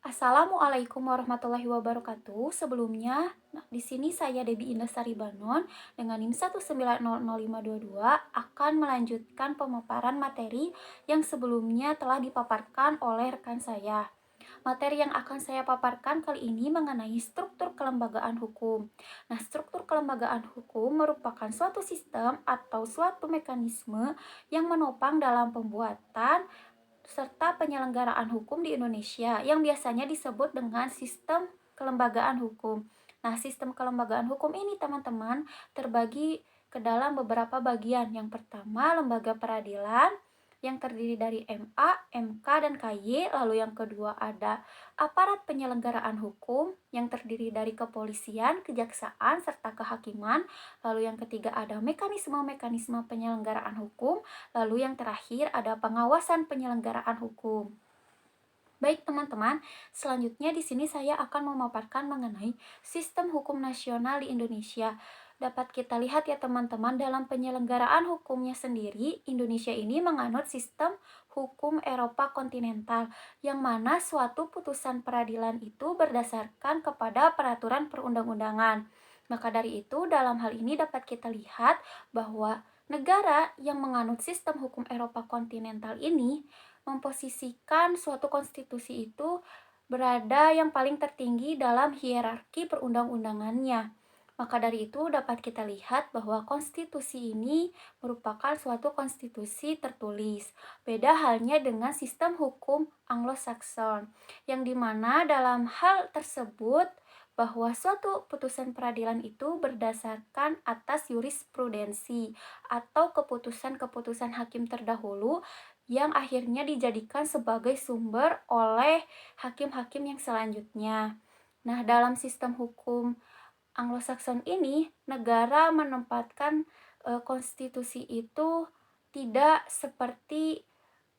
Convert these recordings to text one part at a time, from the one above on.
Assalamualaikum warahmatullahi wabarakatuh. Sebelumnya, di sini saya Debi Indasari Banon dengan NIM 1900522 akan melanjutkan pemaparan materi yang sebelumnya telah dipaparkan oleh rekan saya. Materi yang akan saya paparkan kali ini mengenai struktur kelembagaan hukum. Nah, struktur kelembagaan hukum merupakan suatu sistem atau suatu mekanisme yang menopang dalam pembuatan serta penyelenggaraan hukum di Indonesia yang biasanya disebut dengan sistem kelembagaan hukum. Nah, sistem kelembagaan hukum ini teman-teman terbagi ke dalam beberapa bagian. Yang pertama, lembaga peradilan yang terdiri dari MA, MK, dan KY. Lalu yang kedua ada aparat penyelenggaraan hukum yang terdiri dari kepolisian, kejaksaan, serta kehakiman. Lalu yang ketiga ada mekanisme-mekanisme penyelenggaraan hukum. Lalu yang terakhir ada pengawasan penyelenggaraan hukum. Baik teman-teman, selanjutnya di sini saya akan memaparkan mengenai sistem hukum nasional di Indonesia. Dapat kita lihat ya teman-teman, dalam penyelenggaraan hukumnya sendiri, Indonesia ini menganut sistem hukum Eropa kontinental, yang mana suatu putusan peradilan itu berdasarkan kepada peraturan perundang-undangan. Maka dari itu, dalam hal ini dapat kita lihat bahwa negara yang menganut sistem hukum Eropa kontinental ini memposisikan suatu konstitusi itu berada yang paling tertinggi dalam hierarki perundang-undangannya. Maka dari itu dapat kita lihat bahwa konstitusi ini merupakan suatu konstitusi tertulis. Beda halnya dengan sistem hukum Anglo-Saxon, yang dimana dalam hal tersebut bahwa suatu putusan peradilan itu berdasarkan atas jurisprudensi atau keputusan-keputusan hakim terdahulu yang akhirnya dijadikan sebagai sumber oleh hakim-hakim yang selanjutnya. Nah, dalam sistem hukum Anglo-Saxon ini, negara menempatkan konstitusi itu tidak seperti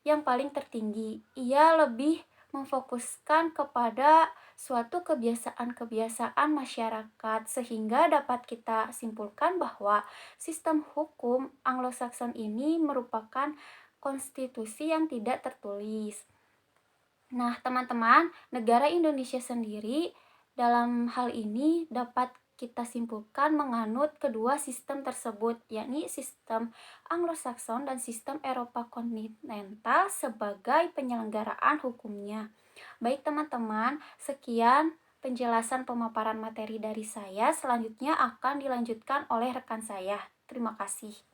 yang paling tertinggi. Ia lebih memfokuskan kepada suatu kebiasaan-kebiasaan masyarakat, sehingga dapat kita simpulkan bahwa sistem hukum Anglo-Saxon ini merupakan konstitusi yang tidak tertulis. Nah, teman-teman, negara Indonesia sendiri dalam hal ini dapat kita simpulkan menganut kedua sistem tersebut, yakni sistem Anglo-Saxon dan sistem Eropa kontinental sebagai penyelenggaraan hukumnya. Baik teman-teman, sekian penjelasan pemaparan materi dari saya. Selanjutnya akan dilanjutkan oleh rekan saya. Terima kasih.